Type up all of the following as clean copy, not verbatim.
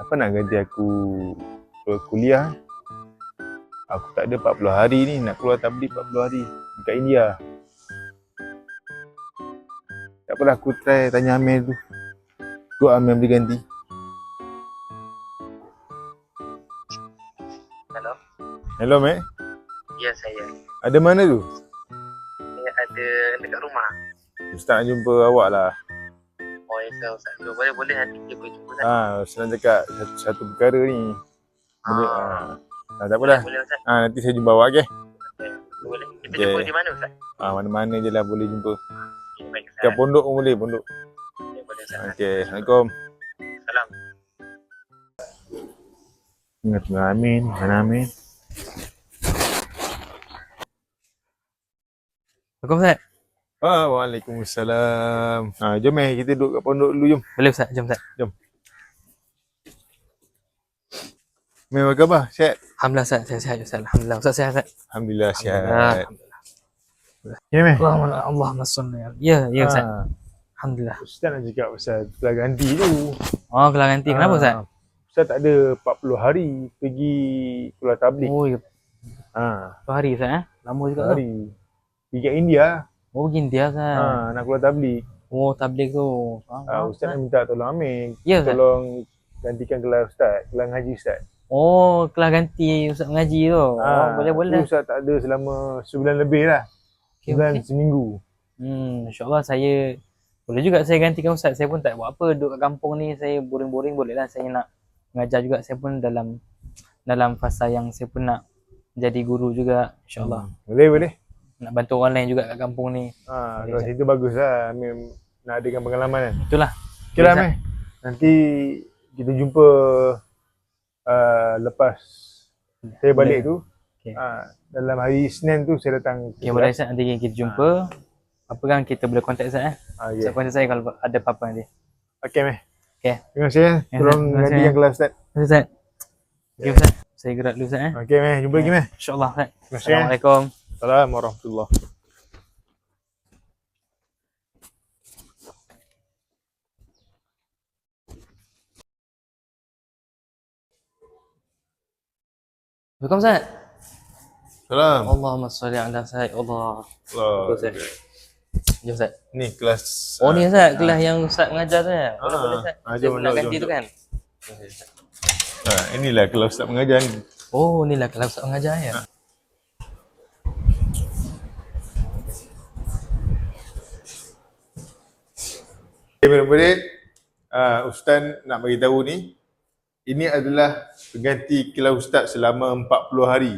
Apa nak ganti aku kuliah? Aku tak ada 40 hari ni, nak keluar tabligh 40 hari dekat India. Tak apalah, aku try tanya Amir tu. Kau Amir boleh ganti. Hello. Hello, Mek. Ya, saya. Ada mana tu? Saya ada dekat rumah. Ustaz nak jumpa awak lah. Oh, ya, Ustaz. So, boleh nanti kita boleh jumpa Ustaz. Senang cakap satu perkara ni. Boleh, tak apalah. Boleh, Ustaz. Nanti saya jumpa awak, okey? Okay. Boleh. Kita Okay. jumpa di mana, Ustaz? Mana-mana je lah boleh jumpa. Okay, baik, Ustaz. Kat pondok pun boleh, pondok. Okay, boleh, Ustaz. Okey, Assalamualaikum. Salam. Ingat Amin, mana Amin? Assalamualaikum Ustaz. Waalaikumsalam. Jom kita duduk kat pondok dulu, jom. Boleh Ustaz, jom Ustaz. Jom. Mei, apa khabar? Sihat? Alhamdulillah Ustaz, saya sihat Ustaz. Alhamdulillah. Ustaz sihat Ustaz? Alhamdulillah sihat. Alhamdulillah. Ya, Mei? Allahumma salli. Ya, Ustaz. Alhamdulillah. Ustaz nak cakap pasal kelas ganti tu. Oh, kelas ganti. Kenapa Ustaz? Ustaz tak ada 40 hari pergi keluar tabligh. Oh, ya. 10 hari Ustaz Lama juga tu. hari. Pergi kat India. Oh, pergi India Ustaz. Nak keluar tabligh. Oh, tabligh tu. Ustaz nak minta tolong Amir. Ya, Ustaz. Tolong gantikan kelas Ustaz, kelas ngaji Ustaz. Oh, kelas ganti Ustaz mengaji tu. Boleh. Ustaz tak ada selama sebulan lebih lah. Okay. Seminggu. InsyaAllah saya boleh juga saya gantikan Ustaz. Saya pun tak buat apa duduk kat kampung ni. Saya boring-boring, bolehlah saya nak mengajar juga. Saya pun dalam fasa yang saya pun nak jadi guru juga, insyaAllah. Boleh. Nak bantu orang lain juga kat kampung ni. Kalau situ bagus lah. Amir nak adakan pengalaman kan. Itulah. Okay lah, Amir. Nanti kita jumpa lepas saya balik tu. Okay. Dalam hari Isnin tu saya datang. Okay, boleh Ustaz. Nanti kita jumpa. Apa kan kita boleh kontak Ustaz Okay. Ustaz kontak saya kalau ada apa-apa nanti. Okay, Amir. Okay. Terima kasih. Tolong gantikan kelas Ustaz. Terima kasih Ustaz. Okay Ustaz. Saya gerak dulu Ustaz Okay, Amir. Jumpa lagi, Amir. InsyaAllah Ustaz. Terima kasih. Assalamualaikum. Assalamualaikum warahmatullahi. Assalamualaikum Ustaz. Salam. Allahumma salli ala Ustaz. Allah. Ustaz. Jom Ustaz. Ni kelas. Oh ni Ustaz, kelas yang Ustaz mengajar tu ya. Boleh Ustaz. Jom nak ganti tu kan. Inilah kelas Ustaz mengajar ni. Oh, inilah kelas Ustaz mengajar ya. Murid-murid, Ustaz nak bagi tahu ni, ini adalah pengganti kelas Ustaz selama 40 hari.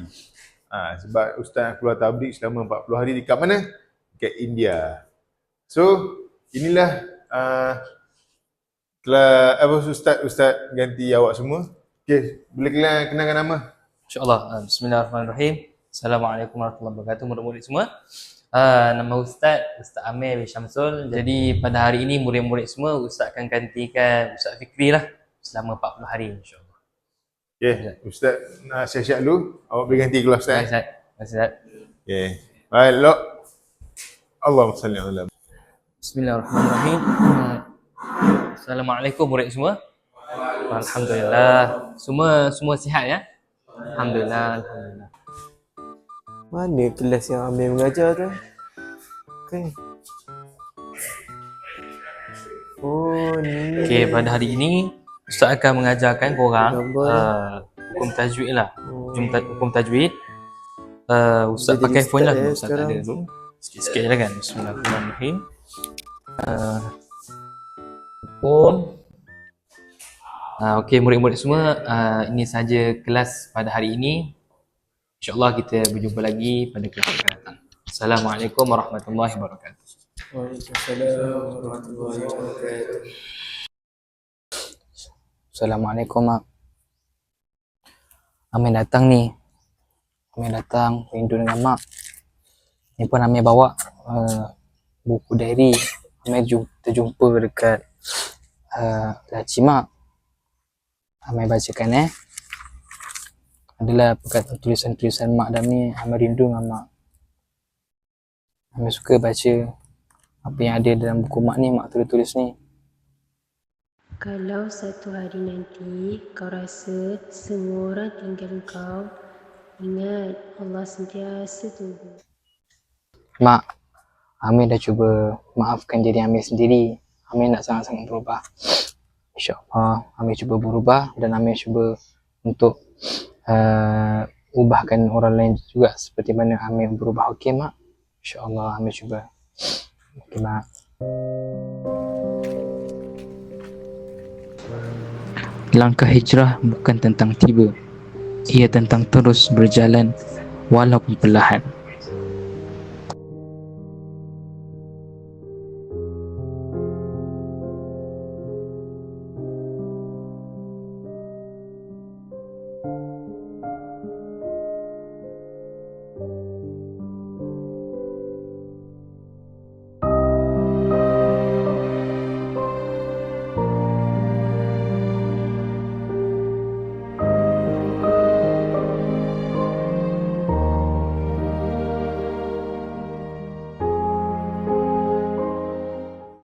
Sebab Ustaz nak keluar tabligh selama 40 hari dekat mana? Dekat India. So, inilah kelas Ustaz ganti awak semua. Okey, boleh kenalkan nama? InsyaAllah. Bismillahirrahmanirrahim. Assalamualaikum warahmatullahi wabarakatuh murid-murid semua. Nama Ustaz Amir bin Syamsul. Jadi pada hari ini murid-murid semua Ustaz akan gantikan Ustaz Fikri lah selama 40 hari insyaAllah. Okey, Ustaz nak siap-siap dulu. Awak boleh ganti kelas Ustaz. Terima kasih Ustaz. Okey. Baik, Lok. Allahumma salli ala. Bismillahirrahmanirrahim. Assalamualaikum murid semua. Alhamdulillah. Semua sihat ya? Alhamdulillah. Mana kelas yang Amir mengajar tu? Okay. Oh ni. Okey, pada hari ini Ustaz akan mengajarkan korang hukum tajwid lah. Hukum tajwid. Ustaz Dia pakai jadi phone lah. start Ustaz tak ada sekarang. dulu. Sikit-sikit je lah kan. Bismillahirrahmanirrahim. Hukum. Okey murid-murid semua, ini saja kelas pada hari ini. InsyaAllah kita berjumpa lagi pada kelas akan datang. Assalamualaikum warahmatullahi wabarakatuh. Waalaikumsalam warahmatullahi wabarakatuh. Assalamualaikum Mak. Amin datang ni. Amin datang rindu dengan Mak. Ni pun Amin bawa buku diary. Amin terjumpa dekat laci Mak. Amin bacakan adalah perkataan tulisan-tulisan Mak dan ni. Amin rindu dengan Mak. Amin suka baca apa yang ada dalam buku Mak ni, Mak tulis ni. Kalau satu hari nanti kau rasa semua orang tinggal kau, ingat Allah sentiasa tunggu. Mak, Amir dah cuba maafkan diri Amir sendiri. Amir nak sangat-sangat berubah. InsyaAllah Amir cuba berubah dan Amir cuba untuk ubahkan orang lain juga seperti mana Amir berubah. Okey mak? InsyaAllah Amir cuba. Okey mak. Langkah hijrah bukan tentang tiba. Ia tentang terus berjalan walaupun perlahan.